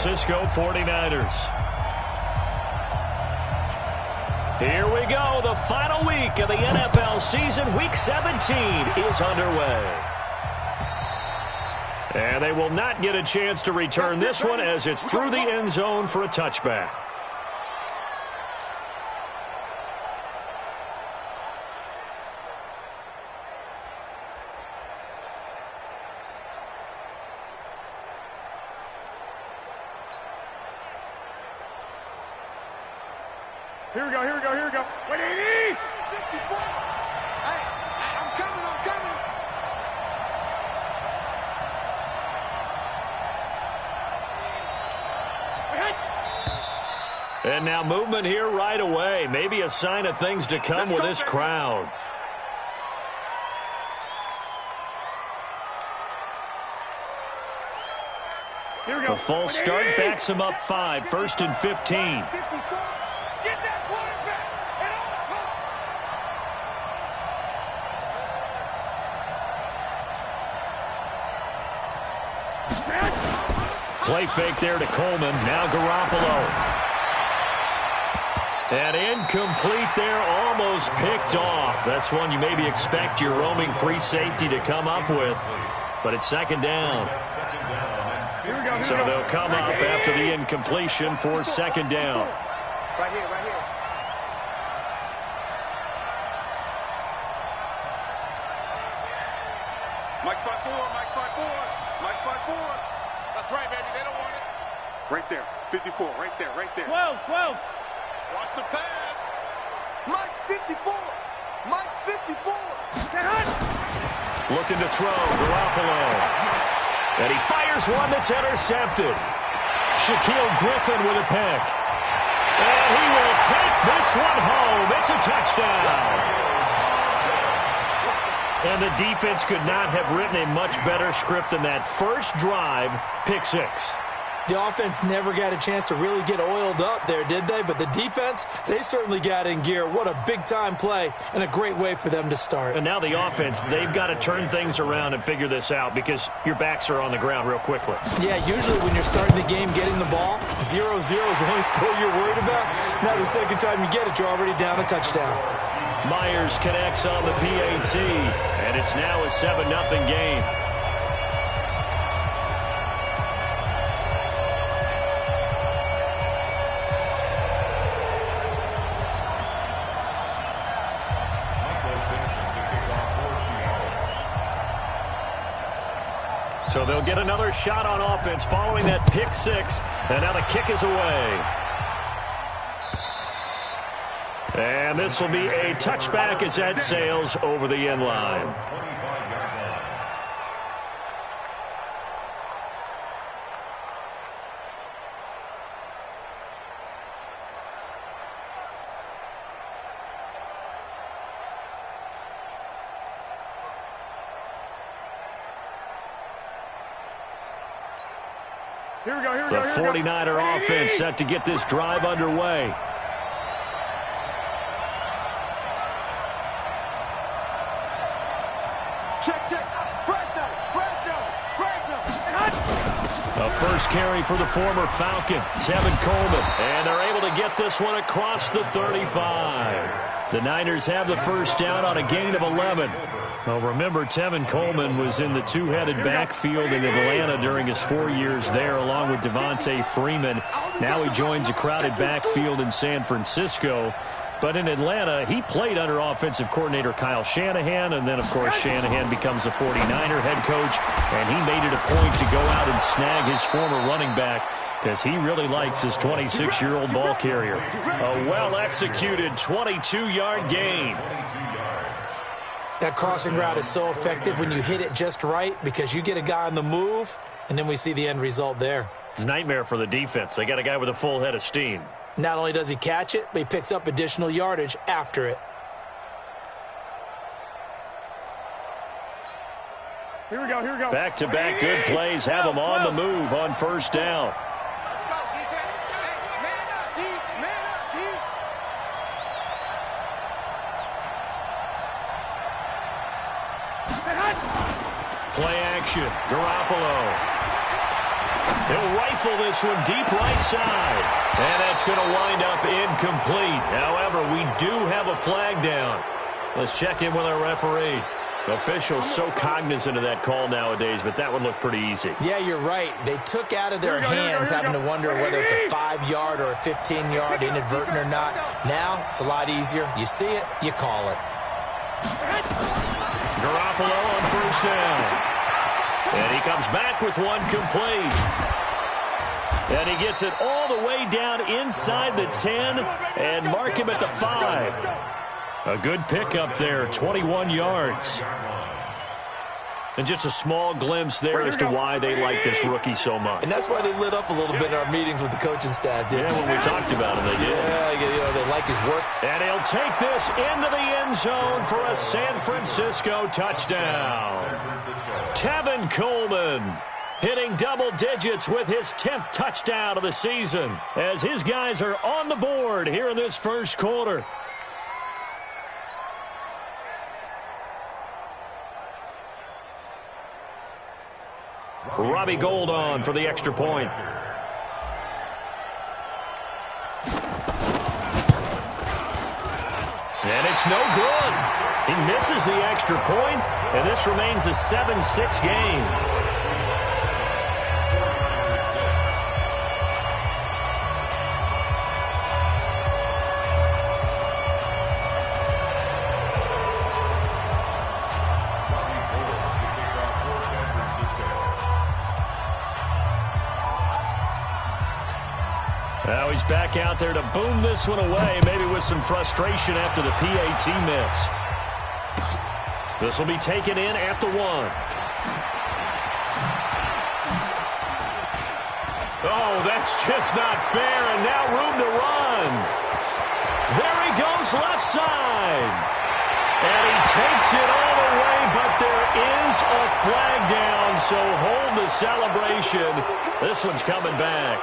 Francisco 49ers. Here we go. The final week of the NFL season. Week 17 is underway. And they will not get a chance to return this one as it's through the end zone for a touchback. Here we go. What do you need? 54. Hey, I'm coming. And now movement here right away. Maybe a sign of things to come with this crowd. Here we go. A false start backs him up 5. 1st and 15. Play fake there to Coleman. Now Garoppolo. And incomplete there, almost picked off. That's one you maybe expect your roaming free safety to come up with. But it's 2nd down. So they'll come up after the incompletion for 2nd down. Right here. Mike 5-4. That's right, baby. They don't want it. Right there. 54. Right there. 12. Watch the pass. Mike's 54. Looking to throw. Garoppolo. And he fires one that's intercepted. Shaquille Griffin with a pick. And he will take this one home. It's a touchdown. And the defense could not have written a much better script than that first drive, pick 6. The offense never got a chance to really get oiled up there, did they? But the defense, they certainly got in gear. What a big-time play and a great way for them to start. And now the offense, they've got to turn things around and figure this out because your backs are on the ground real quickly. Yeah, usually when you're starting the game getting the ball, 0-0 is the only score you're worried about. Now the second time you get it, you're already down a touchdown. Myers connects on the PAT, and it's now a 7-0 game. So they'll get another shot on offense following that pick 6, and now the kick is away. And this will be a touchback as that sails over the end line. Here we go. The 49er offense set to get this drive underway. Check. A first carry for the former Falcon, Tevin Coleman. And they're able to get this one across the 35. The Niners have the first down on a gain of 11. Well, remember, Tevin Coleman was in the two-headed backfield in Atlanta during his 4 years there, along with Devontae Freeman. Now he joins a crowded backfield in San Francisco. But in Atlanta, he played under offensive coordinator Kyle Shanahan, and then, of course, Shanahan becomes a 49er head coach, and he made it a point to go out and snag his former running back because he really likes his 26-year-old ball carrier. A well-executed 22-yard gain. That crossing route is so effective when you hit it just right because you get a guy on the move, and then we see the end result there. It's a nightmare for the defense. They got a guy with a full head of steam. Not only does he catch it, but he picks up additional yardage after it. Here we go. Back-to-back good plays have them on the move on first down. Let's go, defense. Hey, man up, D. Play action. Garoppolo. He'll rifle this one deep right side. And that's going to wind up incomplete. However, we do have a flag down. Let's check in with our referee. Officials so cognizant of that call nowadays, but that one looked pretty easy. Yeah, you're right. They took out of their hands having to wonder whether it's a 5-yard or a 15-yard, inadvertent or not. Now, it's a lot easier. You see it, you call it. Garoppolo on first down. And he comes back with one complete. And he gets it all the way down inside the 10 and mark him at the 5. A good pickup there, 21 yards. And just a small glimpse there as to why they like this rookie so much. And that's why they lit up a little bit in our meetings with the coaching staff, didn't they? Yeah, when we talked about him, they did. Yeah, they like his work. And he'll take this into the end zone for a San Francisco touchdown. Tevin Coleman hitting double digits with his 10th touchdown of the season as his guys are on the board here in this first quarter. Robbie Gould on for the extra point. And it's no good. He misses the extra point, and this remains a 7-6 game. Now he's back out there to boom this one away, maybe with some frustration after the PAT miss. This will be taken in at the 1. Oh, that's just not fair, and now room to run. There he goes left side. And he takes it all the way, but there is a flag down, so hold the celebration. This one's coming back.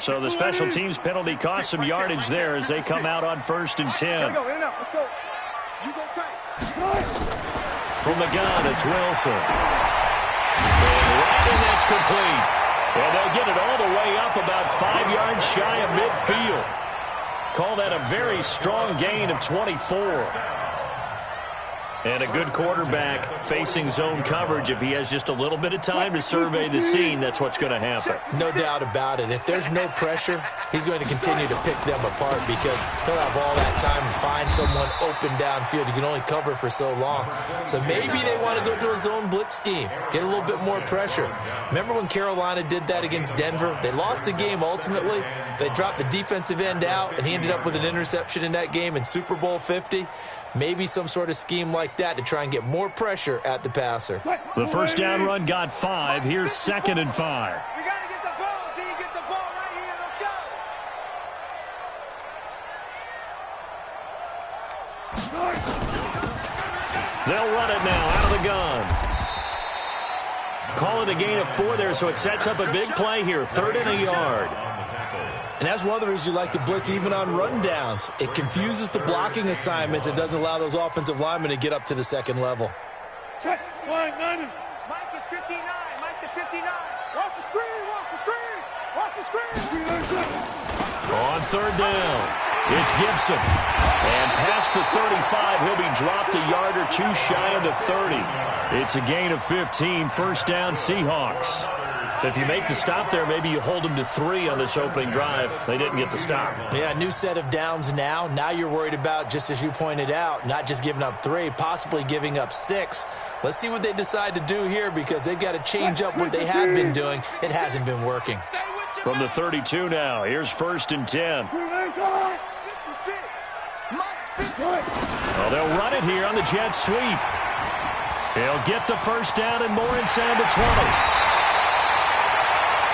So the special teams penalty cost some yardage there as they come out on 1st and 10. From the gun, it's Wilson. And that's complete. And they'll get it all the way up about 5 yards shy of midfield. Call that a very strong gain of 24. And a good quarterback facing zone coverage. If he has just a little bit of time to survey the scene, that's what's going to happen. No doubt about it. If there's no pressure, he's going to continue to pick them apart because he'll have all that time to find someone open downfield. You can only cover for so long. So maybe they want to go to a zone blitz scheme, get a little bit more pressure. Remember when Carolina did that against Denver? They lost the game ultimately. They dropped the defensive end out, and he ended up with an interception in that game in Super Bowl 50. Maybe some sort of scheme like that to try and get more pressure at the passer. The first down run got 5. Here's 2nd and 5. We got to get the ball. D, get the ball right here. Let's go. They'll run it now out of the gun. Call it a gain of 4 there, so it sets up a big play here. 3rd and a yard. And that's one of the reasons you like to blitz even on rundowns. It confuses the blocking assignments. It doesn't allow those offensive linemen to get up to the second level. Check. Mike is 59. Mike to 59. Watch the screen. Watch the screen. Watch the screen. On 3rd down, it's Gibson. And past the 35, he'll be dropped a yard or 2 shy of the 30. It's a gain of 15. First down, Seahawks. If you make the stop there, maybe you hold them to 3 on this opening drive. They didn't get the stop. Yeah, new set of downs now. Now you're worried about, just as you pointed out, not just giving up 3, possibly giving up 6. Let's see what they decide to do here because they've got to change up what they have been doing. It hasn't been working. From the 32 now, here's 1st and 10. Well, they'll run it here on the jet sweep. He'll get the first down and more inside the 20.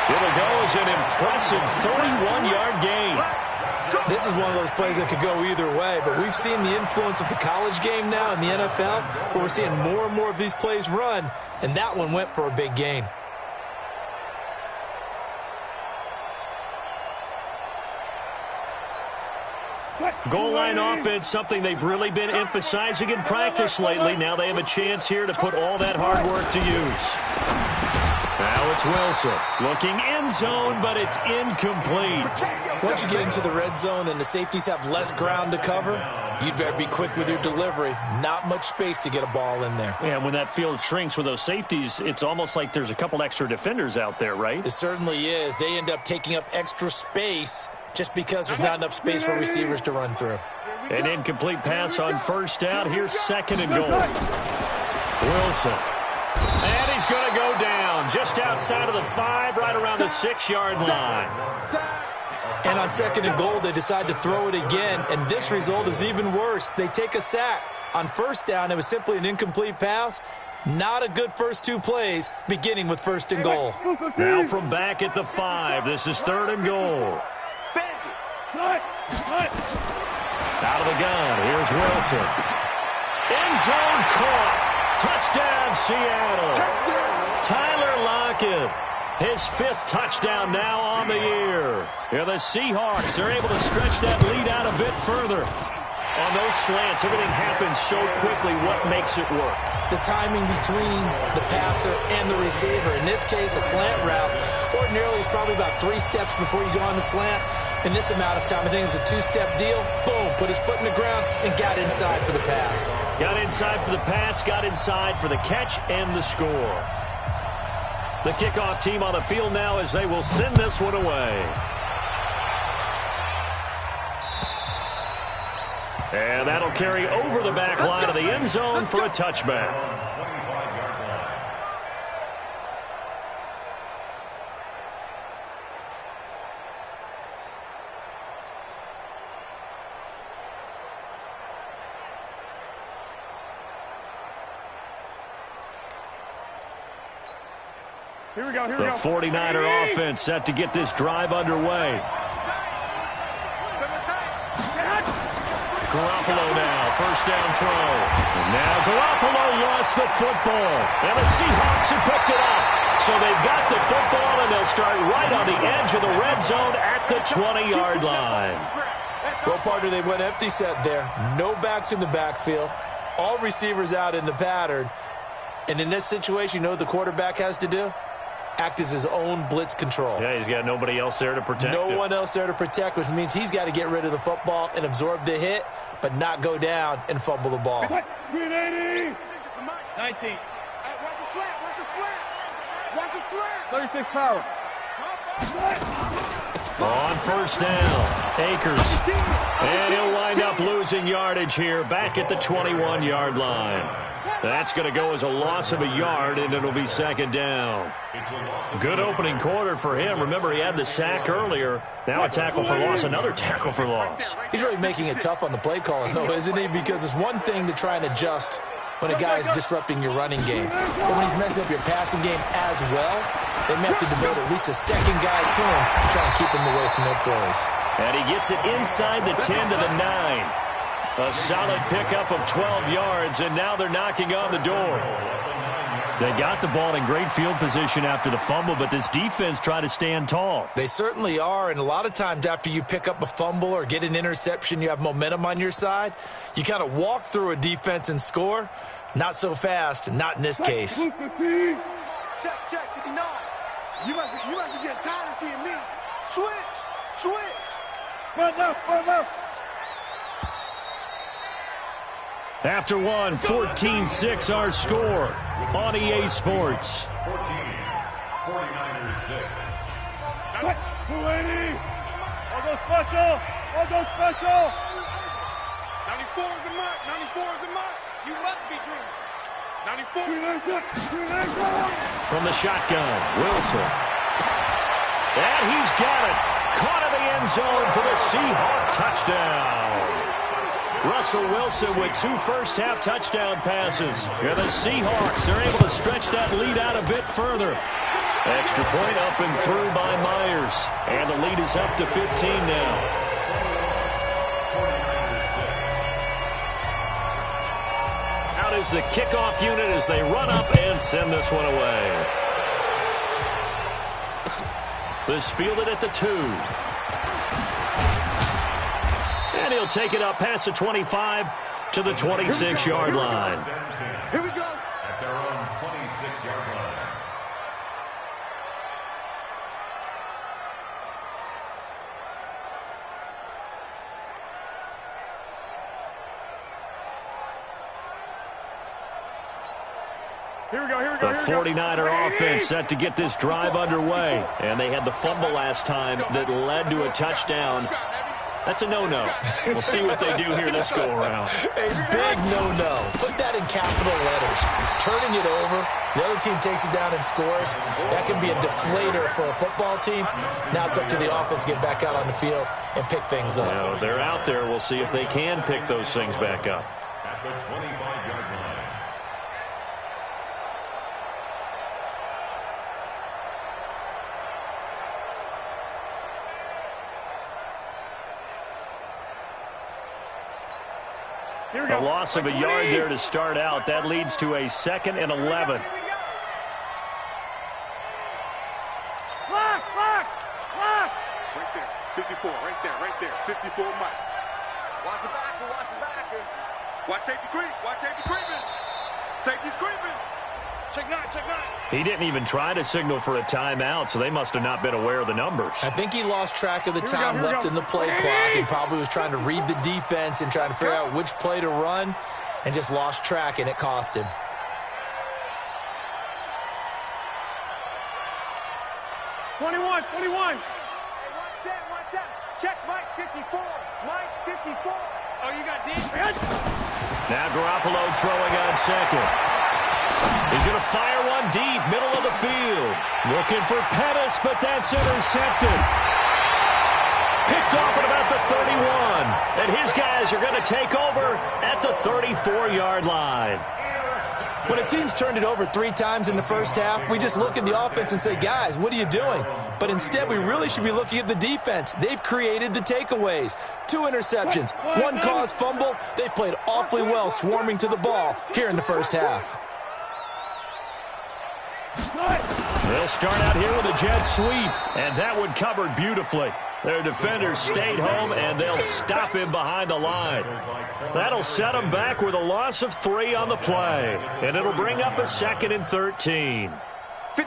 It'll go as an impressive 31-yard gain. This is one of those plays that could go either way, but we've seen the influence of the college game now in the NFL, where we're seeing more and more of these plays run, and that one went for a big gain. Goal line offense, something they've really been emphasizing in practice lately. Now they have a chance here to put all that hard work to use. Now it's Wilson looking end zone, but it's incomplete. Once you get into the red zone and the safeties have less ground to cover, you'd better be quick with your delivery. Not much space to get a ball in there. Yeah, when that field shrinks with those safeties, it's almost like there's a couple extra defenders out there, right? It certainly is. They end up taking up extra space just because there's not enough space for receivers to run through. An incomplete pass on first down. Here's second and goal. Wilson. And he's going to go down just outside of the 5, right around the 6-yard line. And on second and goal, they decide to throw it again, and this result is even worse. They take a sack. On first down, it was simply an incomplete pass. Not a good first 2 plays, beginning with first and goal. Now from back at the 5, this is third and goal. Out of the gun, here's Wilson. End zone caught. Touchdown, Seattle. Tyler Lockett, his 5th touchdown now on the year. Yeah, the Seahawks are able to stretch that lead out a bit further. On those slants, everything happens so quickly. What makes it work? The timing between the passer and the receiver. In this case, a slant route. Ordinarily, it's probably about 3 steps before you go on the slant. In this amount of time, I think it was a 2-step deal. Boom, put his foot in the ground and got inside for the pass. Got inside for the pass, got inside for the catch and the score. The kickoff team on the field now as they will send this one away. And that'll carry over the back line of the end zone for a touchback. Here we go. The 49er offense set to get this drive underway. Garoppolo now, first down throw. And now Garoppolo lost the football. And the Seahawks have picked it up. So they've got the football, and they'll start right on the edge of the red zone at the 20-yard line. Well, partner, they went empty set there. No backs in the backfield. All receivers out in the pattern. And in this situation, you know what the quarterback has to do? Act as his own blitz control. Yeah, he's got nobody else there to protect him. No one else there to protect, which means he's got to get rid of the football and absorb the hit, but not go down and fumble the ball. 380. 19. Watch the slant. Watch the slant. Watch the slant. 36 power. On first down, Akers. And he'll wind up losing yardage here back at the 21-yard line. That's going to go as a loss of a yard, and it'll be second down. Good opening quarter for him. Remember, he had the sack earlier. Now a tackle for loss, another tackle for loss. He's really making it tough on the play caller, though, isn't he? Because it's one thing to try and adjust when a guy is disrupting your running game. But when he's messing up your passing game as well, they may have to devote at least a second guy to him to try and keep him away from their plays. And he gets it inside the 10 to the 9. A solid pickup of 12 yards, and now they're knocking on the door. They got the ball in great field position after the fumble, but this defense tried to stand tall. They certainly are, and a lot of times after you pick up a fumble or get an interception, you have momentum on your side. You kind of walk through a defense and score. Not so fast, not in this case. Check, 59. You must be getting tired of seeing me. Switch. Further. After one, 14-6 our score on EA Sports. 49ers 6. 280. I'll go special. 94 is the mark. You must be dreaming. 94. From the shotgun, Wilson. And he's got it. Caught in the end zone for the Seahawk touchdown. Russell Wilson with 2 first-half touchdown passes. And the Seahawks are able to stretch that lead out a bit further. Extra point up and through by Myers. And the lead is up to 15 now. Out is the kickoff unit as they run up and send this one away. This fielded at the 2. And he'll take it up past the 25 to the 26-yard line. Here we go. At their own 26-yard line. The 49er offense set to get this drive underway. And they had the fumble last time that led to a touchdown. That's a no-no. We'll see what they do here this go-around. A big no-no. Put that in capital letters. Turning it over, the other team takes it down and scores. That can be a deflator for a football team. Now it's up to the offense to get back out on the field and pick things up. You know, they're out there. We'll see if they can pick those things back up. At the 25-yard line. A loss of a yard there to start out. That leads to a 2nd and 11. Right there. 54. Right there. 54 Mike. Watch the backer. Watch safety creep. Safety's creeping. Check 9. He didn't even try to signal for a timeout, so they must have not been aware of the numbers. I think he lost track of the time left in the play clock. He probably was trying to read the defense and trying to figure out which play to run and just lost track, and it cost him. Hey, one set. Check Mike 54. Oh, you got deep? Now Garoppolo throwing on second. He's going to fire one deep, middle of the field. Looking for Pettis, but that's intercepted. Picked off at about the 31. And his guys are going to take over at the 34-yard line. When a team's turned it over 3 times in the first half, we just look at the offense and say, guys, what are you doing? But instead, we really should be looking at the defense. They've created the takeaways. 2 interceptions, 1 caused fumble. They played awfully well swarming to the ball here in the first half. They'll start out here with a jet sweep, and that one covered beautifully. Their defenders stayed home, and they'll stop him behind the line. That'll set them back with a loss of 3 on the play, and it'll bring up a 2nd and 13. 50.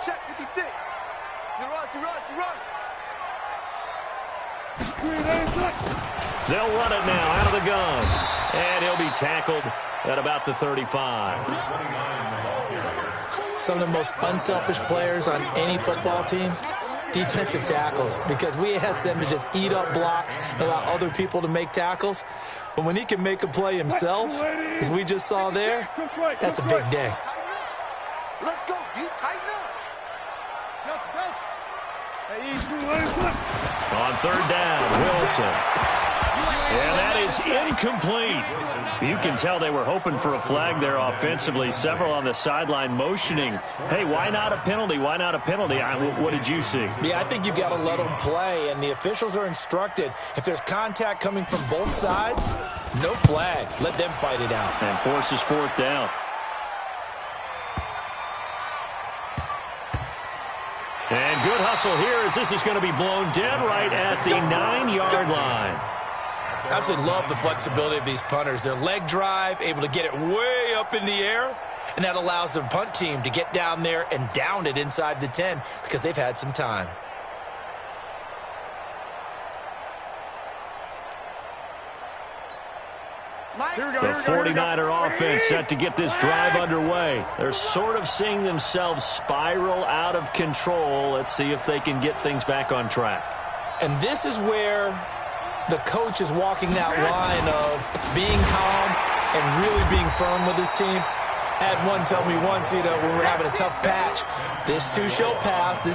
Check 56. You run. They'll run it now out of the gun, and he'll be tackled at about the 35. Some of the most unselfish players on any football team, defensive tackles, because we ask them to just eat up blocks and allow other people to make tackles. But when he can make a play himself, as we just saw there, that's a big day. Let's go, D. Tighten up. On 3rd down, Wilson. And that is incomplete. You can tell they were hoping for a flag there offensively. Several on the sideline motioning, hey, why not a penalty? Why not a penalty? What did you see? Yeah, I think you've got to let them play, and the officials are instructed. If there's contact coming from both sides, no flag. Let them fight it out. And forces 4th down. And good hustle here as this is going to be blown dead right at the 9-yard line. I absolutely love the flexibility of these punters. Their leg drive, able to get it way up in the air, and that allows the punt team to get down there and down it inside the 10 because they've had some time. The 49er offense set to get this drive underway. They're sort of seeing themselves spiral out of control. Let's see if they can get things back on track. And this is where the coach is walking that line of being calm and really being firm with his team. I had one tell me once, when we're having a tough patch, this too shall pass,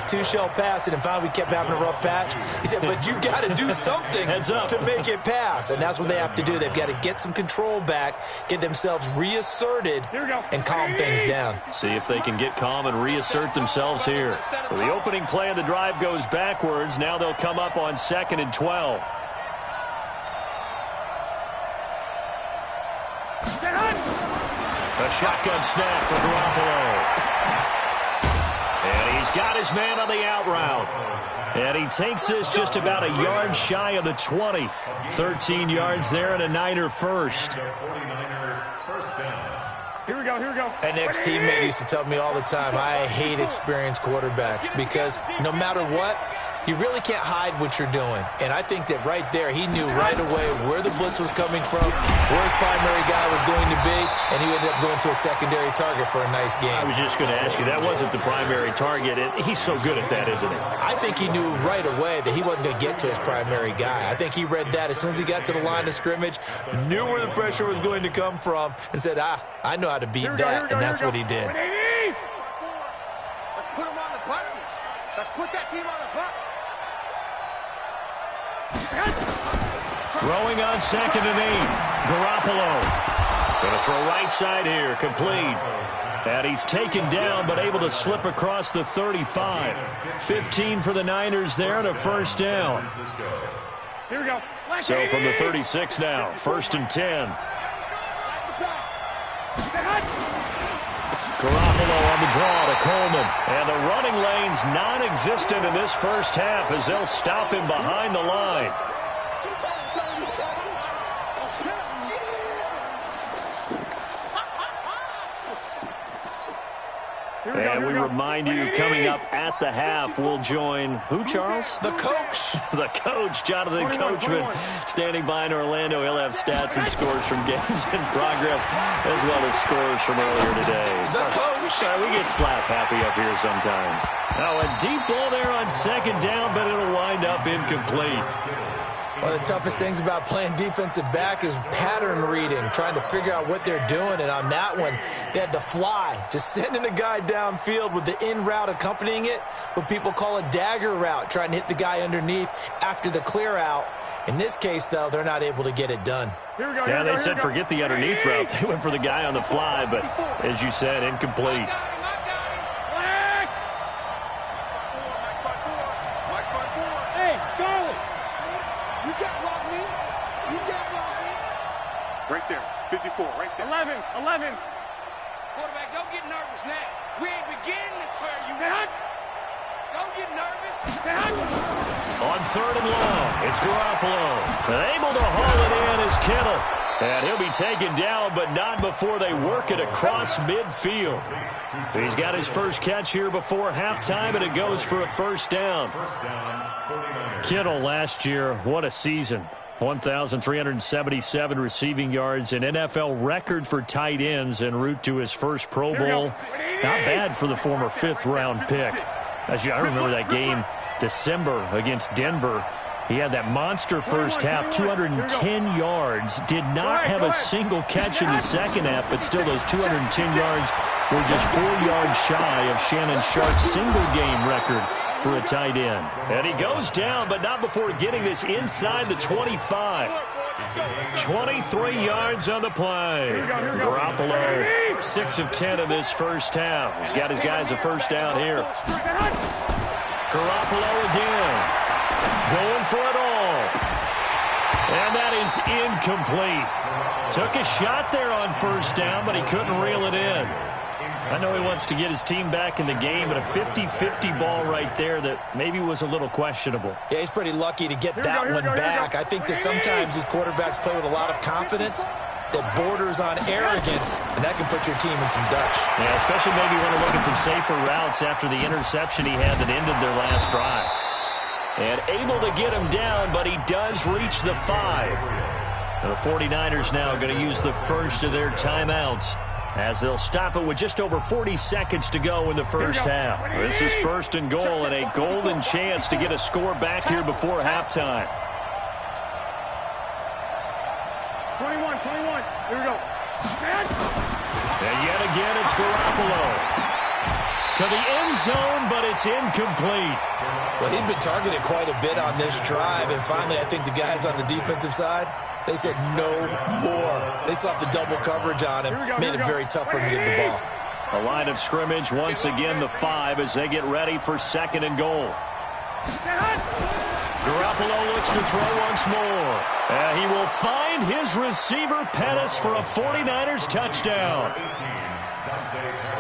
and finally we kept having a rough patch. He said, but you got to do something to make it pass, and that's what they have to do. They've got to get some control back, get themselves reasserted, and calm things down. See if they can get calm and reassert themselves here. So the opening play of the drive goes backwards. Now they'll come up on 2nd and 12. A shotgun snap for Garoppolo. And He's got his man on the out route. And he takes this just about a yard shy of the 20. 13 yards there and a Niner first. Here we go, here we go. An ex-teammate used to tell me all the time, I hate experienced quarterbacks because no matter what, you really can't hide what you're doing. And I think that right there, he knew right away where the blitz was coming from, where his primary guy was going to be, and he ended up going to a secondary target for a nice game. I was just going to ask you, that wasn't the primary target. He's so good at that, isn't he? I think he knew right away that he wasn't going to get to his primary guy. I think he read that as soon as he got to the line of scrimmage, knew where the pressure was going to come from, and said, I know how to beat that, and that's what he did. Let's put him on the buses. Let's put that team on the bus. Throwing on 2nd and 8. Garoppolo. Going to throw right side here. Complete. And he's taken down but able to slip across the 35. 15 for the Niners there and a first down. Here we go. So from the 36 now. 1st and 10. Garoppolo on the draw to Coleman. And the running lane's non-existent in this first half as they'll stop him behind the line. And we remind you, coming up at the half, we'll join who, Charles? The coach. The coach, Jonathan Coachman, standing by in Orlando. He'll have stats and scores from games in progress, as well as scores from earlier today. The coach. We get slap happy up here sometimes. Now a deep ball there on 2nd down, but it'll wind up incomplete. One of the toughest things about playing defensive back is pattern reading, trying to figure out what they're doing. And on that one, they had the fly, just sending a guy downfield with the in route accompanying it, what people call a dagger route, trying to hit the guy underneath after the clear out. In this case, though, they're not able to get it done. Yeah, they said forget the underneath route. They went for the guy on the fly, but as you said, incomplete. Hey, Charlie. You can't block me. You can't block me. Right there. 54, right there. 11. Quarterback, don't get nervous now. We ain't beginning to tear you out. Don't get nervous. On 3rd and long, it's Garoppolo. Able to haul it in is Kittle. And he'll be taken down, but not before they work it across midfield. He's got his first catch here before halftime, and it goes for a first down. Kittle last year, what a season. 1,377 receiving yards, an NFL record for tight ends en route to his first Pro Bowl. Not bad for the former 5th-round pick. I remember that game, December, against Denver. He had that monster first half, 210 yards. Did not have a single catch in the second half, but still those 210 yards were just 4 yards shy of Shannon Sharp's single-game record for a tight end. And he goes down, but not before getting this inside the 25. 23 yards on the play. Garoppolo, 6 of 10 in this first half. He's got his guys a first down here. Garoppolo again. Going for it all. And that is incomplete. Took a shot there on first down, but he couldn't reel it in. I know he wants to get his team back in the game, but a 50-50 ball right there that maybe was a little questionable. Yeah, he's pretty lucky to get that one back. I think that sometimes these quarterbacks play with a lot of confidence that borders on arrogance, and that can put your team in some Dutch. Yeah, especially maybe want to look at some safer routes after the interception he had that ended their last drive. And able to get him down, but he does reach the 5. And the 49ers now going to use the first of their timeouts as they'll stop it with just over 40 seconds to go in the first half. This is 1st and goal and a golden chance to get a score back here before halftime. 21. Here we go. And yet again, it's Garoppolo. To the end zone, but it's incomplete. Well, he'd been targeted quite a bit on this drive, and finally I think the guys on the defensive side, they said no more. They slapped the double coverage on him, made it very tough for him to get the ball. A line of scrimmage, once again the 5 as they get ready for 2nd and goal. Garoppolo looks to throw once more. And he will find his receiver, Pettis, for a 49ers touchdown.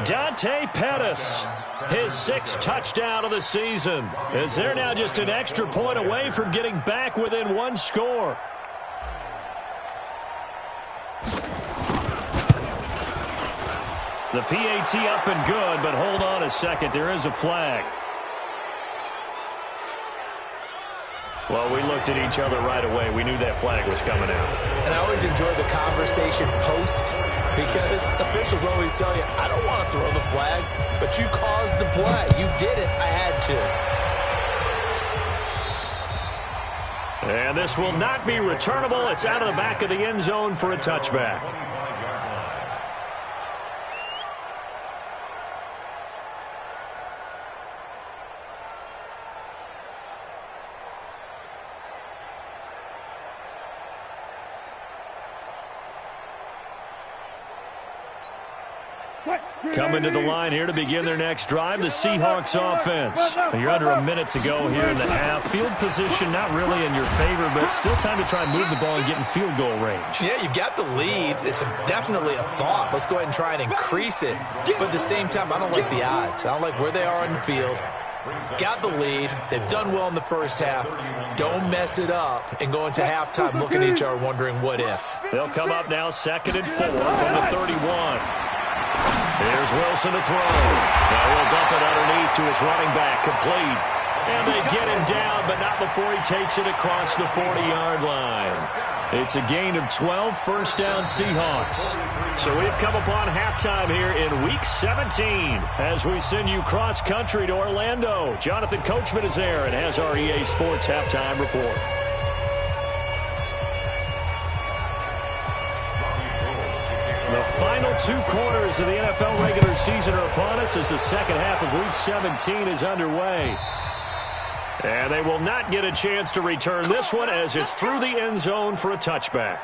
Dante Pettis His 6th touchdown of the season, as they're now just an extra point away from getting back within 1 score. The PAT up and good, but hold on a second. There is a flag. Well, we looked at each other right away. We knew that flag was coming out. And I always enjoy the conversation post, because officials always tell you, I don't want to throw the flag, but you caused the play. You did it. I had to. And this will not be returnable. It's out of the back of the end zone for a touchback. Coming to the line here to begin their next drive, the Seahawks offense. You're under a minute to go here in the half. Field position not really in your favor, but still time to try and move the ball and get in field goal range. Yeah, you've got the lead. It's definitely a thought. Let's go ahead and try and increase it. But at the same time, I don't like the odds. I don't like where they are on the field. Got the lead. They've done well in the first half. Don't mess it up and go into halftime looking at each other wondering what if. They'll come up now 2nd and 4 from the 31. Here's Wilson to throw. Now he'll dump it underneath to his running back, complete. And they get him down, but not before he takes it across the 40-yard line. It's a gain of 12, first down Seahawks. So we've come upon halftime here in Week 17 as we send you cross-country to Orlando. Jonathan Coachman is there and has our EA Sports halftime report. The final 2 quarters of the NFL regular season are upon us as the second half of Week 17 is underway. And they will not get a chance to return this one as it's through the end zone for a touchback.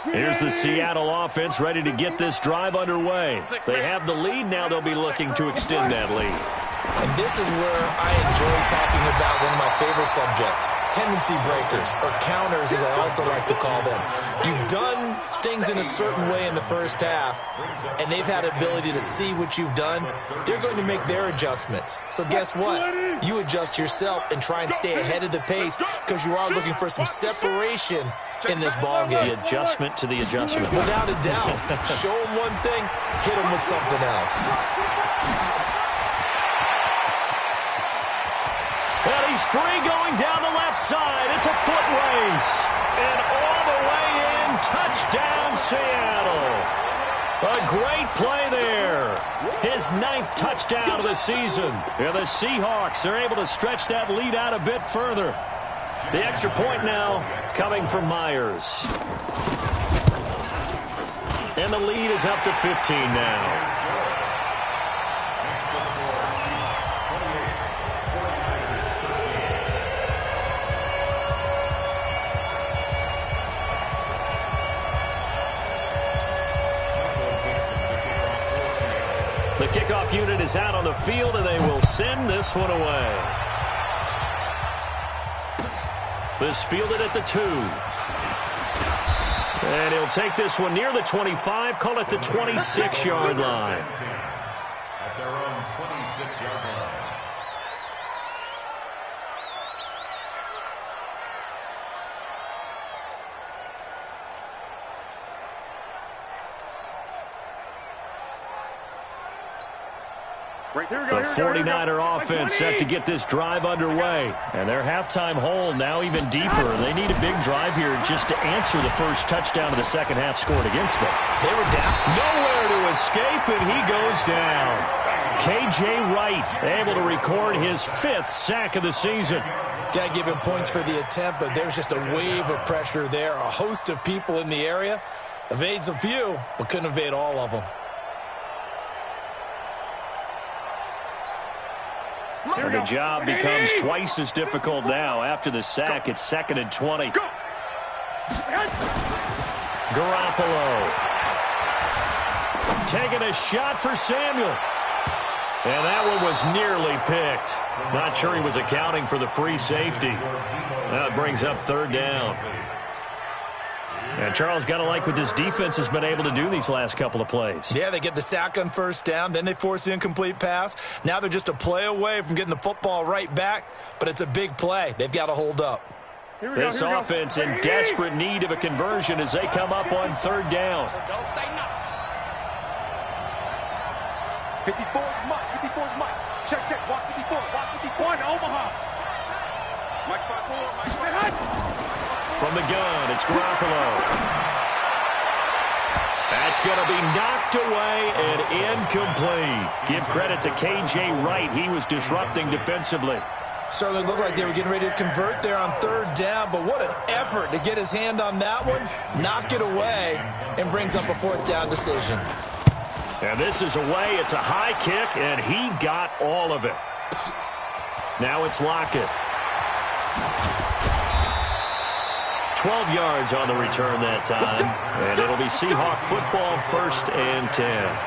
Here's the Seattle offense ready to get this drive underway. They have the lead. Now they'll be looking to extend that lead. And this is where I enjoy talking about one of my favorite subjects, tendency breakers, or counters as I also like to call them. You've done things in a certain way in the first half, and they've had ability to see what you've done. They're going to make their adjustments. So guess what? You adjust yourself and try and stay ahead of the pace because you are looking for some separation in this ball game. The adjustment to the adjustment. Without a doubt. Show them one thing, hit them with something else. Well, he's free going down the left side. It's a foot race. And all the way in, touchdown Seattle. A great play there. His 9th touchdown of the season. And the Seahawks are able to stretch that lead out a bit further. The extra point now coming from Myers. And the lead is up to 15 now. The kickoff unit is out on the field, and they will send this one away. This fielded at the 2. And he'll take this one near the 25, call it the 26-yard line. At their own 26-yard line. The 49er offense set to get this drive underway. And their halftime hole now even deeper. They need a big drive here just to answer the first touchdown of the second half scored against them. They were down. Nowhere to escape, and he goes down. K.J. Wright able to record his 5th sack of the season. Got to give him points for the attempt, but there's just a wave of pressure there. A host of people in the area. Evades a few, but couldn't evade all of them. And the job becomes twice as difficult now. After the sack, it's 2nd and 20. Garoppolo. Taking a shot for Samuel. And that one was nearly picked. Not sure he was accounting for the free safety. That brings up third down. And Charles, got to like what this defense has been able to do these last couple of plays. Yeah, they get the sack on first down, then they force the incomplete pass. Now they're just a play away from getting the football right back, but it's a big play. They've got to hold up. This offense in desperate need of a conversion as they come up on third down. Don't say nothing. 54 is Mike. 54 is Mike. Check, check. Watch 54. Watch 54. One, Omaha. Mike 5-4. Mike 5-4. From the gun, it's Garoppolo. That's going to be knocked away and incomplete. Give credit to K.J. Wright. He was disrupting defensively. Certainly looked like they were getting ready to convert there on third down, but what an effort to get his hand on that one, knock it away, and brings up a fourth down decision. And this is away. It's a high kick, and he got all of it. Now it's Lockett. 12 yards on the return that time, and it'll be Seahawk football, 1st and 10.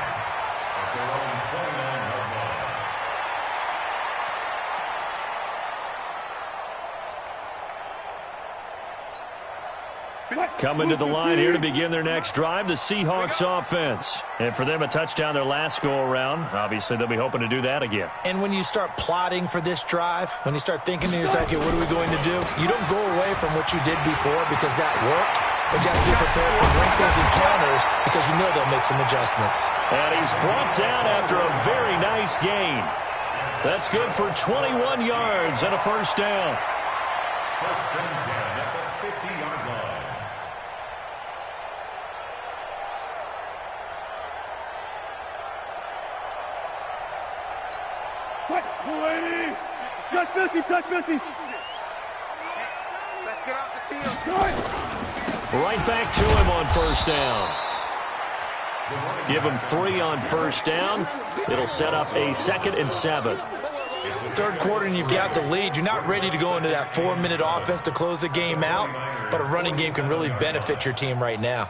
Coming to the line here to begin their next drive, the Seahawks offense. And for them, a touchdown their last go-around. Obviously, they'll be hoping to do that again. And when you start plotting for this drive, when you start thinking to yourself, okay, what are we going to do? You don't go away from what you did before because that worked, but you have to be prepared for wrinkles and counters because you know they'll make some adjustments. And he's brought down after a very nice gain. That's good for 21 yards and a first down. First and 10 at the 50-yard line. Touch 50, touch 50. Let's get off the field. Right back to him on first down. Give him 3 on first down. It'll set up a 2nd and 7. Third quarter and you've got the lead. You're not ready to go into that 4-minute offense to close the game out, but a running game can really benefit your team right now.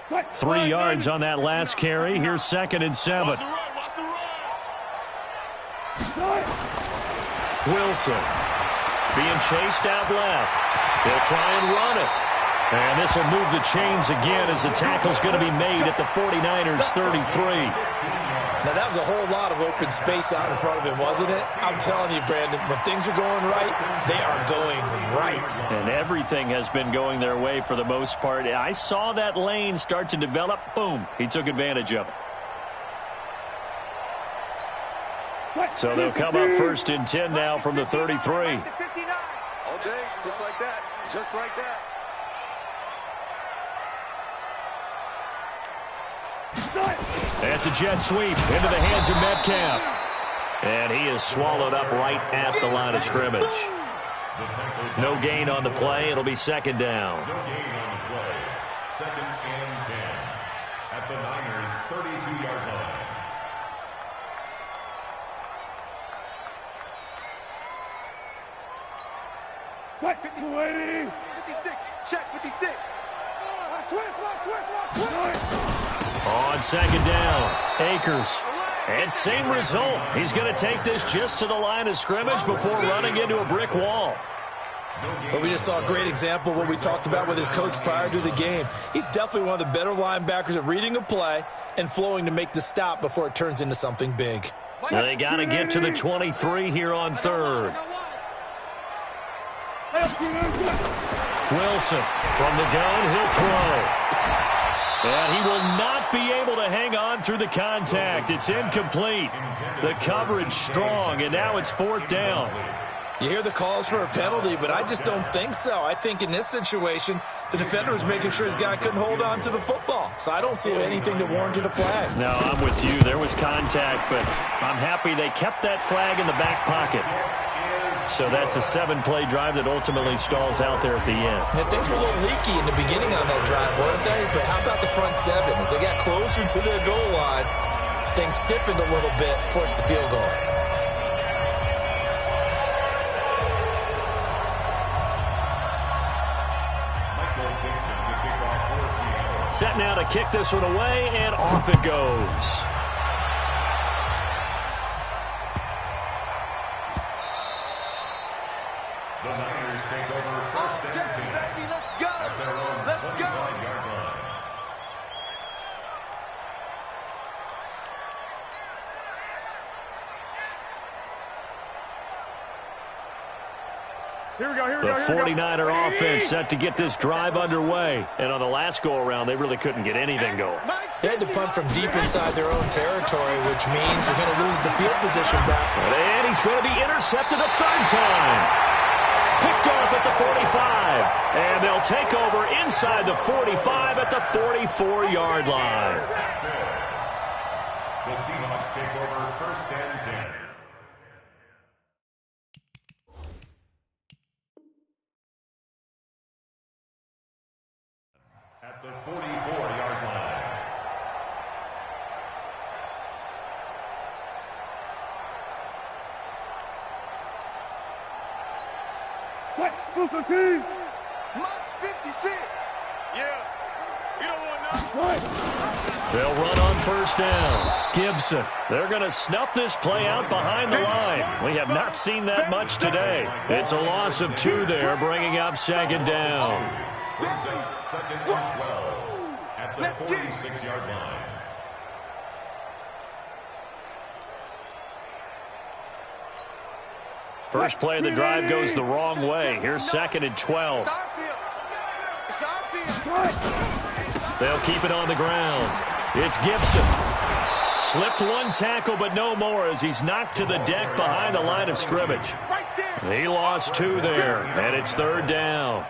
Touch. 3 yards on that last carry. Here's 2nd and 7. Wilson being chased out left. They'll try and run it. And this will move the chains again as the tackle's going to be made at the 49ers 33. Now, that was a whole lot of open space out in front of him, wasn't it? I'm telling you, Brandon, when things are going right, they are going right. And everything has been going their way for the most part. I saw that lane start to develop. Boom. He took advantage of it. So they'll come up 1st and 10 now from the 33. All day, just like that. Just like that. That's a jet sweep into the hands of Metcalf. And he is swallowed up right at the line of scrimmage. No gain on the play. It'll be 2nd down. No gain on the play. 2nd and 10 at the Niners' 32-yard line. Touch 280. 56. Check 56. Switch. On 2nd down, Akers. And same result. He's going to take this just to the line of scrimmage before running into a brick wall. But we just saw a great example of what we talked about with his coach prior to the game. He's definitely one of the better linebackers at reading a play and flowing to make the stop before it turns into something big. They got to get to the 23 here on 3rd. Wilson from the gun, he'll throw. And he will not be able to hang on through the contact. It's incomplete. The coverage strong, and now it's 4th down. You hear the calls for a penalty, but I just don't think so. I think in this situation, the defender was making sure his guy couldn't hold on to the football. So I don't see anything to warrant a flag. No, I'm with you. There was contact, but I'm happy they kept that flag in the back pocket. So that's a 7-play drive that ultimately stalls out there at the end. And things were a little leaky in the beginning on that drive, weren't they? But how about the front seven? As they got closer to their goal line, things stiffened a little bit, forced the field goal. Set now to kick this one away, and off it goes. The Niners take over first and 10 Let's go. at their own 25-yard line. Here we go, here we The go, here we go. 49er offense set to get this drive underway. And on the last go-around, they really couldn't get anything going. They had to punt from deep inside their own territory, which means they're going to lose the field position back. And he's going to be intercepted a third time. Picked off at the 45. And they'll take over inside the 45 at the 44-yard line. The Seahawks take over first and 10. At the 44-yard line. What? Move the team. Mike's 56. Yeah. You don't want nothing. Right. They'll run on first down. Gibson. They're going to snuff this play out behind the line. We have not seen that much today. It's a loss of 2 there, bringing up second down. Brings up second and 12 at the 46-yard line. First play of the drive goes the wrong way. Here's second and 12. It's our field. It's our field. They'll keep it on the ground. It's Gibson. Slipped one tackle, but no more as he's knocked to the deck behind the line of scrimmage. He lost 2 there, and it's third down.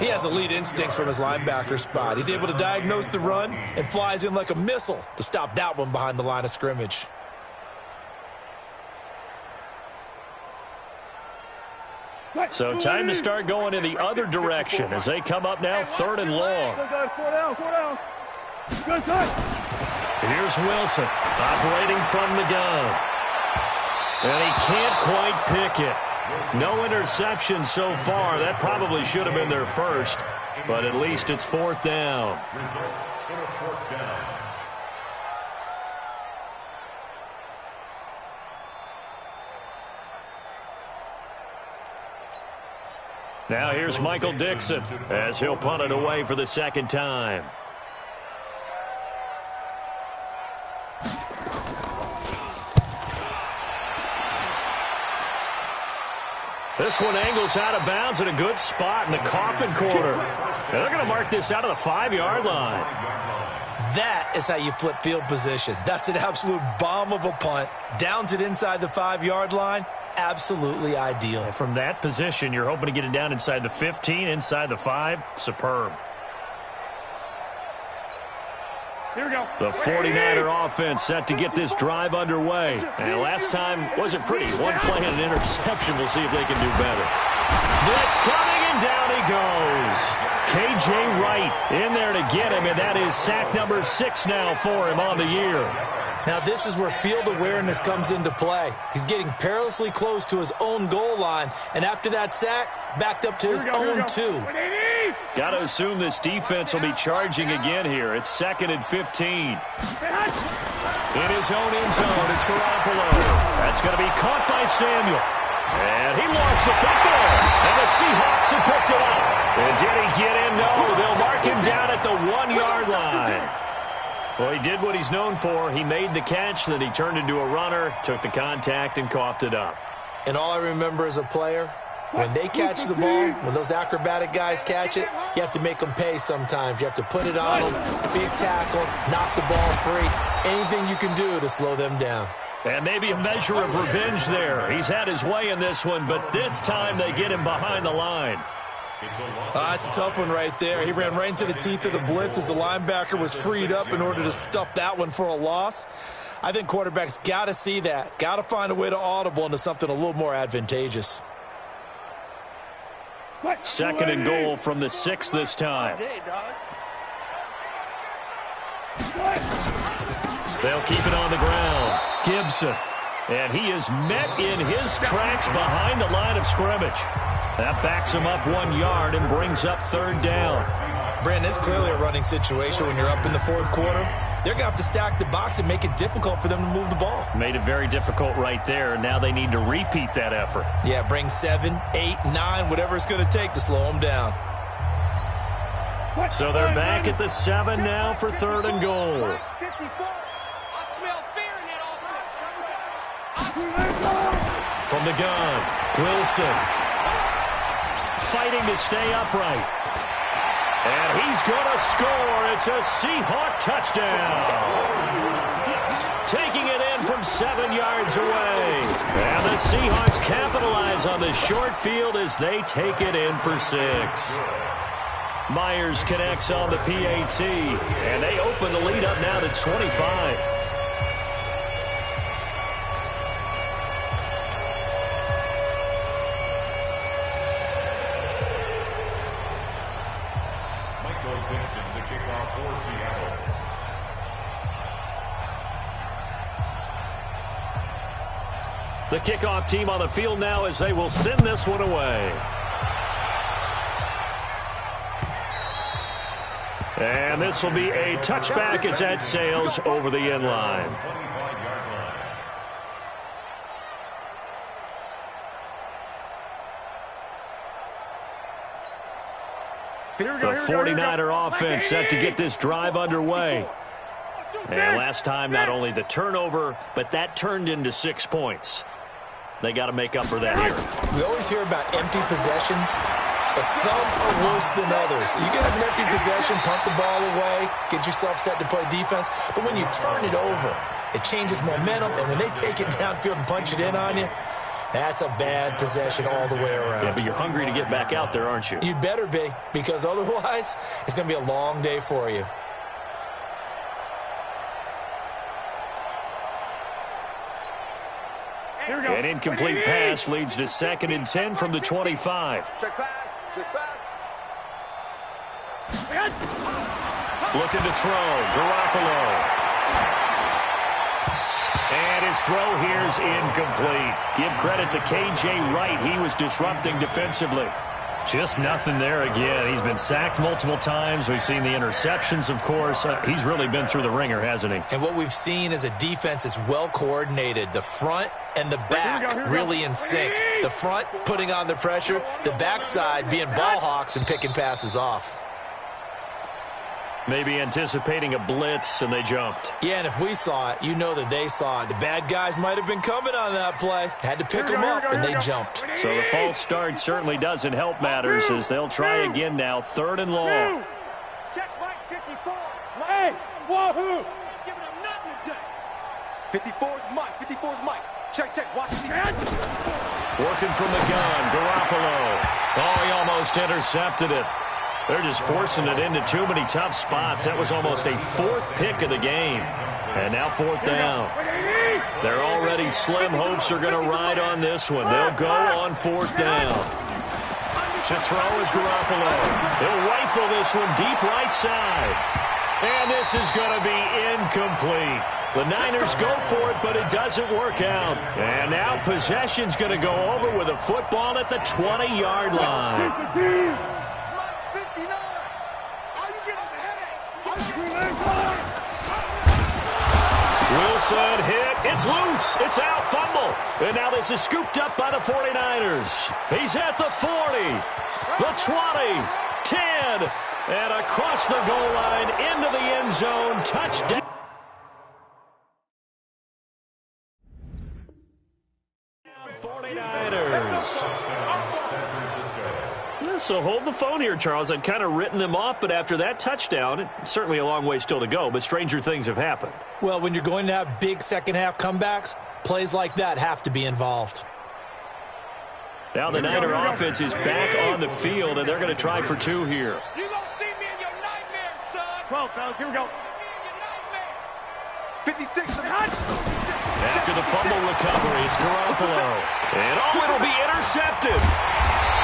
He has elite instincts from his linebacker spot. He's able to diagnose the run and flies in like a missile to stop that one behind the line of scrimmage. So time to start going in the other direction as they come up now third and long. Go, go, 4 down, 4 down. Good time. Here's Wilson operating from the gun. And he can't quite pick it. No interception so far. That probably should have been their first, but at least it's fourth down. Results in a fourth down. Now here's Michael Dixon as he'll punt it away for the second time. This one angles out of bounds at a good spot in the coffin corner. And they're going to mark this out of the 5-yard line. That is how you flip field position. That's an absolute bomb of a punt. Downs it inside the 5-yard line. Absolutely ideal. From that position, you're hoping to get it down inside the 15, inside the 5. Superb. Here we go. The 49er offense set to get this drive underway. And last time wasn't pretty. One play and an interception. We'll see if they can do better. Blitz coming, and down he goes. K.J. Wright in there to get him, and that is sack number 6 now for him on the year. Now this is where field awareness comes into play. He's getting perilously close to his own goal line, and after that sack, backed up to his own 2. Got to assume this defense will be charging again here. It's second and 15. In his own end zone, it's Garoppolo. That's going to be caught by Samuel. And he lost the football. And the Seahawks have picked it up. And did he get in? No, they'll mark him down at the 1-yard line. Well, he did what he's known for. He made the catch, then he turned into a runner, took the contact, and coughed it up. And all I remember as a player, when they catch the ball, when those acrobatic guys catch it, you have to make them pay sometimes. You have to put it on them, big tackle, knock the ball free. Anything you can do to slow them down. And maybe a measure of revenge there. He's had his way in this one, but this time they get him behind the line. It's a tough one right there. He ran right into the teeth of the blitz as the linebacker was freed up in order to stuff that one for a loss. I think quarterbacks got to see that, got to find a way to audible into something a little more advantageous. 2nd and goal from the 6 this time. They'll keep it on the ground. Gibson. And he is met in his tracks behind the line of scrimmage. That backs him up 1 yard and brings up 3rd down. Brandon, it's clearly a running situation when you're up in the 4th quarter. They're going to have to stack the box and make it difficult for them to move the ball. Made it very difficult right there. Now they need to repeat that effort. Yeah, bring 7, 8, 9, whatever it's going to take to slow them down. So they're back at the 7 now for 3rd and goal. 54. I smell fear in that offense. From the gun, Wilson. Fighting to stay upright. And he's going to score. It's a Seahawk touchdown. Taking it in from 7 yards away. And the Seahawks capitalize on the short field as they take it in for 6. Myers connects on the PAT. And they open the lead up now to 25. The kickoff team on the field now as they will send this one away. And this will be a touchback as that sails over the end line. The 49er offense set to get this drive underway. And last time, not only the turnover, but that turned into 6 points. They got to make up for that here. We always hear about empty possessions, but some are worse than others. You can have an empty possession, punt the ball away, get yourself set to play defense, but when you turn it over, it changes momentum, and when they take it downfield and punch it in on you, that's a bad possession all the way around. Yeah, but you're hungry to get back out there, aren't you? You better be, because otherwise, it's going to be a long day for you. An incomplete pass leads to 2nd and 10 from the 25. Check pass. Check pass. Looking to throw. Garoppolo. And his throw here's incomplete. Give credit to K.J. Wright. He was disrupting defensively. Just nothing there again. He's been sacked multiple times. We've seen the interceptions, of course. He's really been through the ringer, hasn't he? And what we've seen is a defense that's well coordinated. The front and the back really in sync. The front putting on the pressure. The backside being ball hawks and picking passes off. Maybe anticipating a blitz, and they jumped. Yeah, and if we saw it, you know that they saw it. The bad guys might have been coming on that play. Had to pick them up, and they jumped. So the false start certainly doesn't help matters as they'll try again now. 3rd and long. Check Mike 54. Hey, wahoo! Giving him nothing today. 54's Mike. 54's Mike. Check. Watch the Working from the gun, Garoppolo. Oh, he almost intercepted it. They're just forcing it into too many tough spots. That was almost a 4th pick of the game. And now 4th down. They're already slim hopes are going to ride on this one. They'll go on 4th down. To throw is Garoppolo. He'll rifle this one deep right side. And this is going to be incomplete. The Niners go for it, but it doesn't work out. And now possession's going to go over with a football at the 20-yard line. Wilson hit. It's loose. It's out. Fumble. And now this is scooped up by the 49ers. He's at the 40, the 20, 10, and across the goal line into the end zone. Touchdown. So hold the phone here, Charles. I'd kind of written them off, but after that touchdown, it's certainly a long way still to go, but stranger things have happened. Well, when you're going to have big second-half comebacks, plays like that have to be involved. Now the Niner offense is back on the field, and they're going to try for 2 here. You gonna see me in your nightmares, son. 12, fellas, here we go. 56. After the fumble recovery, it's Garoppolo. And it'll be intercepted.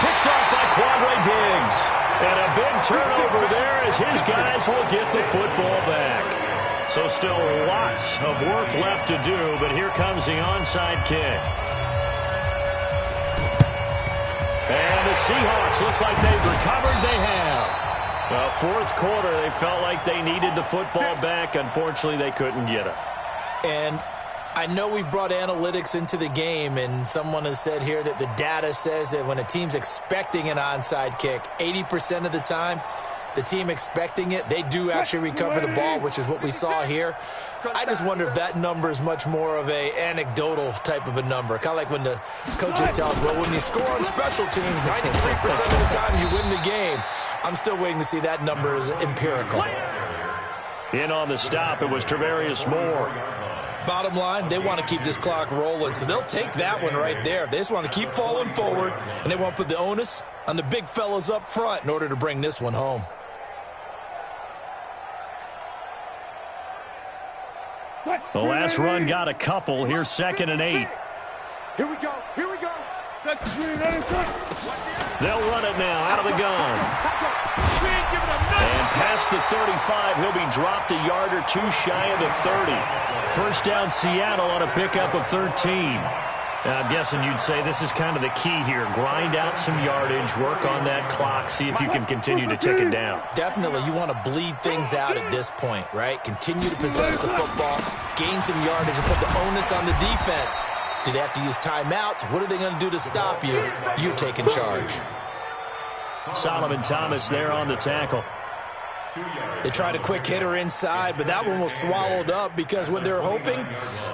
Picked off by Quandre Diggs. And a big turnover there as his guys will get the football back. So still lots of work left to do, but here comes the onside kick. And the Seahawks, looks like they've recovered. They have. Fourth quarter, they felt like they needed the football back. Unfortunately, they couldn't get it. And I know we brought analytics into the game, and someone has said here that the data says that when a team's expecting an onside kick, 80% of the time, the team expecting it, they do actually recover the ball, which is what we saw here. I just wonder if that number is much more of a anecdotal type of a number. Kind of like when the coaches tell us, well, when you score on special teams, 93% of the time you win the game. I'm still waiting to see that number is empirical. In on the stop, it was Travarius Moore. Bottom line, they want to keep this clock rolling, so they'll take that one right there. They just want to keep falling forward, and they want to put the onus on the big fellas up front in order to bring this one home. The last run got a couple. Here's 2nd and 8. Here we go. Here we go. They'll run it now out of the gun. And past the 35, he'll be dropped a yard or two shy of the 30. First down Seattle on a pickup of 13. Now, I'm guessing you'd say this is kind of the key here. Grind out some yardage, work on that clock, see if you can continue to tick it down. Definitely, you want to bleed things out at this point, right? Continue to possess the football, gain some yardage, and put the onus on the defense. Do they have to use timeouts? What are they going to do to stop you? You're taking charge. Solomon Thomas there on the tackle. They tried a quick hitter inside, but that one was swallowed up because what they're hoping,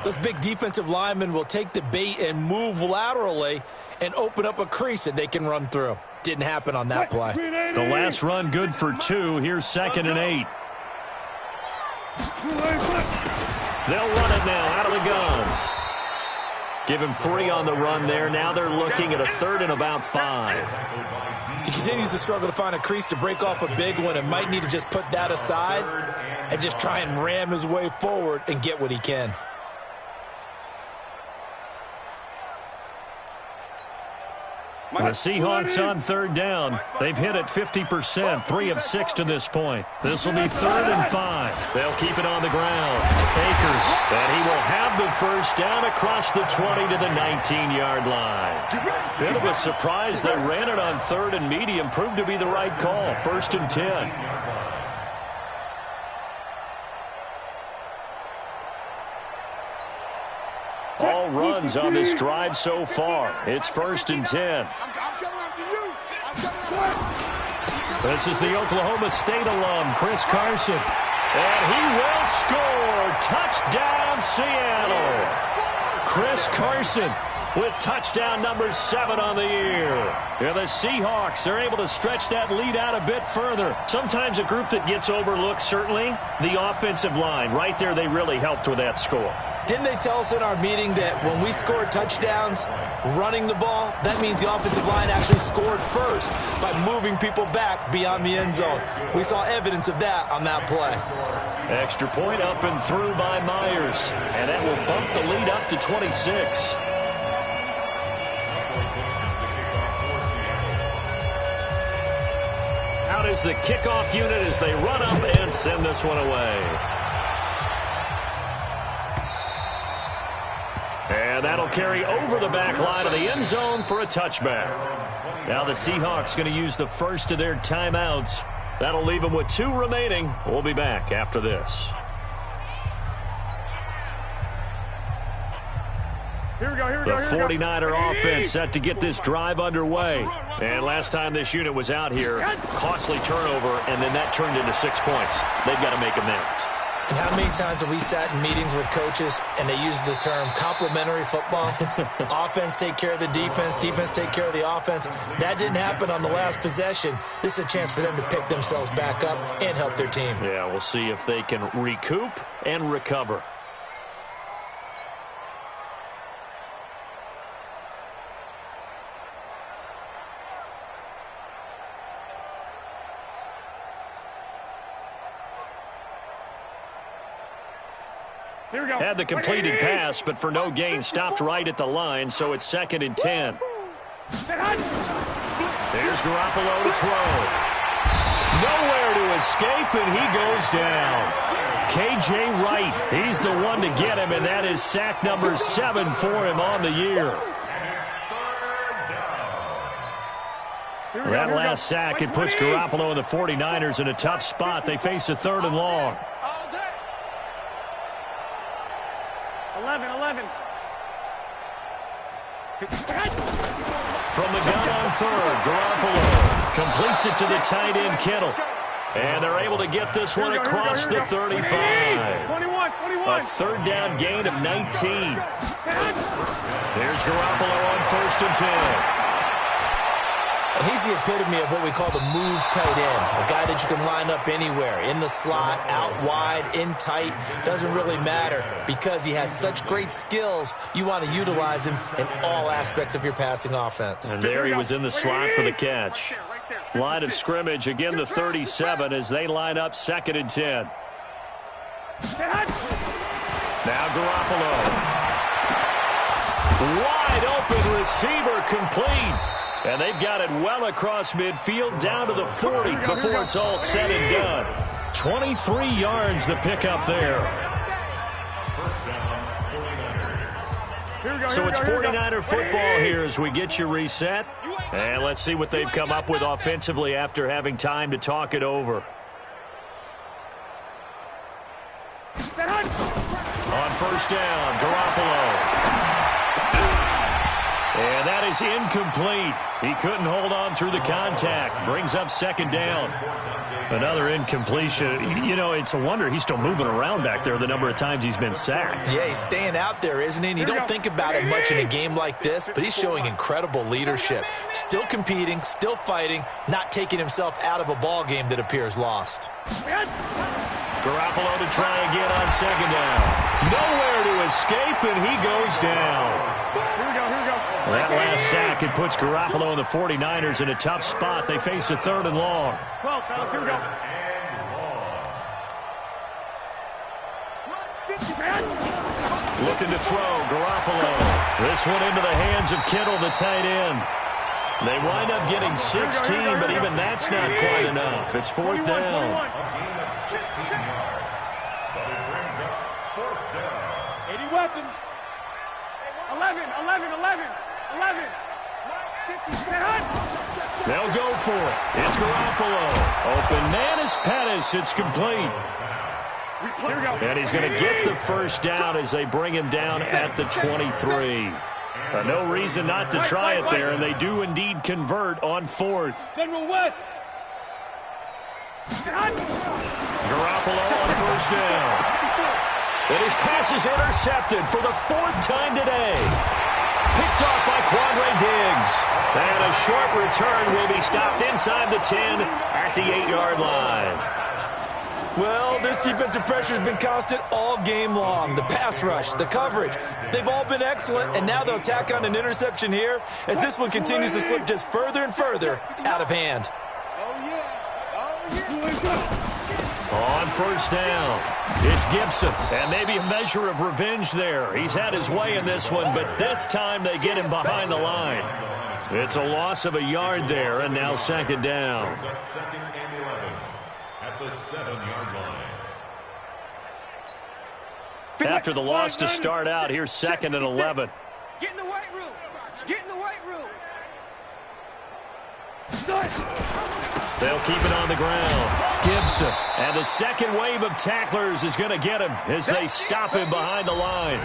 those big defensive linemen will take the bait and move laterally and open up a crease that they can run through. Didn't happen on that play. The last run good for 2. Here's 2nd and 8. They'll run it now out of the gun. Give him 3 on the run there. Now they're looking at a 3rd and about 5. He continues to struggle to find a crease to break off a big one and might need to just put that aside and just try and ram his way forward and get what he can. The Seahawks on 3rd down. They've hit it 50%, 3 of 6 to this point. This will be 3rd and 5. They'll keep it on the ground. Akers, and he will have the first down across the 20 to the 19-yard line. Bit of a surprise. They ran it on 3rd and medium. Proved to be the right call. 1st and 10. All runs on this drive so far. It's 1st and 10. This is the Oklahoma State alum, Chris Carson. And he will score. Touchdown, Seattle. Chris Carson with touchdown number 7 on the year. Yeah, the Seahawks are able to stretch that lead out a bit further. Sometimes a group that gets overlooked, certainly, the offensive line. Right there, they really helped with that score. Didn't they tell us in our meeting that when we score touchdowns running the ball, that means the offensive line actually scored first by moving people back beyond the end zone? We saw evidence of that on that play. Extra point up and through by Myers. And that will bump the lead up to 26. Out is the kickoff unit as they run up and send this one away. And that'll carry over the back line of the end zone for a touchback. Now the Seahawks going to use the first of their timeouts. That'll leave them with 2 remaining. We'll be back after this. Here we go, here we The go, here we go. 49er offense set to get this drive underway. And last time this unit was out here, costly turnover, and then that turned into 6 points. They've got to make amends. And how many times have we sat in meetings with coaches and they use the term complementary football? Offense take care of the defense, defense take care of the offense. That didn't happen on the last possession. This is a chance for them to pick themselves back up and help their team. Yeah, we'll see if they can recoup and recover. Here we go. Had the completed pass, but for no gain, stopped right at the line, so it's 2nd and 10. There's Garoppolo to throw. Nowhere to escape, and he goes down. K.J. Wright, he's the one to get him, and that is sack number 7 for him on the year. That last sack, it puts Garoppolo and the 49ers in a tough spot. They face a 3rd and long. 11. From the gun on 3rd, Garoppolo completes it to the tight end, Kittle. And they're able to get this one across the 35. 21. A 3rd down gain of 19. There's Garoppolo on 1st and 10. And he's the epitome of what we call the move tight end, a guy that you can line up anywhere, in the slot, out wide, in tight, doesn't really matter because he has such great skills. You want to utilize him in all aspects of your passing offense. And there he was in the slot for the catch. Line of scrimmage, again the 37 as they line up 2nd and 10. Now Garoppolo. Wide open receiver complete. And they've got it well across midfield down to the 40 before it's all said and done. 23 yards the pickup there. So it's 49er football here as we get you reset. And let's see what they've come up with offensively after having time to talk it over. On 1st down, Garoppolo. And that is incomplete. He couldn't hold on through the contact. Brings up 2nd down. Another incompletion. You know, it's a wonder he's still moving around back there the number of times he's been sacked. Yeah, he's staying out there, isn't he? And you don't think about it much in a game like this, but he's showing incredible leadership. Still competing, still fighting, not taking himself out of a ball game that appears lost. Garoppolo to try again on 2nd down. Nowhere to escape, and he goes down. Here we go. That last sack, it puts Garoppolo and the 49ers in a tough spot. They face a 3rd and long. 12, fellas, here we go. Looking to throw, Garoppolo. This one into the hands of Kittle, the tight end. They wind up getting 16, but even that's not quite enough. It's 4th down. 80 weapons. 11. They'll go for it. It's Garoppolo. Open man is Pettis. It's complete. Here we go. And he's going to get the 1st down as they bring him down at the 23. No reason not to try it there, and they do indeed convert on 4th. General West. Garoppolo on 1st down. And his pass is intercepted for the 4th time today. Picked off by Quandre Diggs. And a short return will be stopped inside the 10 at the 8-yard line. Well, this defensive pressure has been constant all game long. The pass rush, the coverage, they've all been excellent, and now they'll tack on an interception here as this one continues to slip just further and further out of hand. On 1st down, it's Gibson, and maybe a measure of revenge there. He's had his way in this one, but this time they get him behind the line. It's a loss of a yard there, and now 2nd down. 2nd and 11 at the 7-yard line. After the loss to start out, here's 2nd and 11. Get in the weight room. Get in the weight room. They'll keep it on the ground. Gibson. And the second wave of tacklers is going to get him as they stop him behind the line.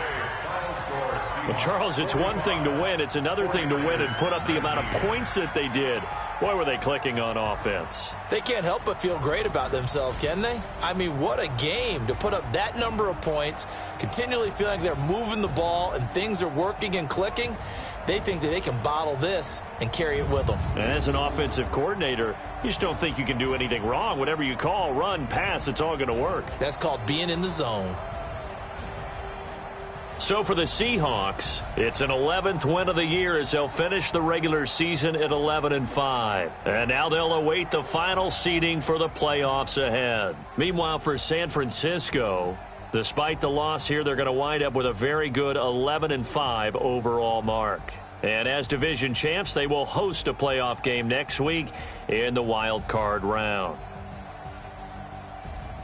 Well, Charles, it's one thing to win. It's another thing to win and put up the amount of points that they did. Boy, were they clicking on offense. They can't help but feel great about themselves, can they? I mean, what a game to put up that number of points, continually feeling like they're moving the ball and things are working and clicking. They think that they can bottle this and carry it with them. And as an offensive coordinator, you just don't think you can do anything wrong. Whatever you call, run, pass, it's all going to work. That's called being in the zone. So for the Seahawks, it's an 11th win of the year as they'll finish the regular season at 11-5. And now they'll await the final seeding for the playoffs ahead. Meanwhile, for San Francisco, Despite the loss here, they're going to wind up with a very good 11-5 overall mark. And as division champs, they will host a playoff game next week in the wild card round.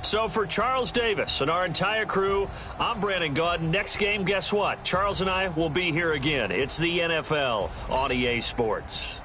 So for Charles Davis and our entire crew, I'm Brandon Gaudin. Next game, guess what? Charles and I will be here again. It's the NFL on EA Sports.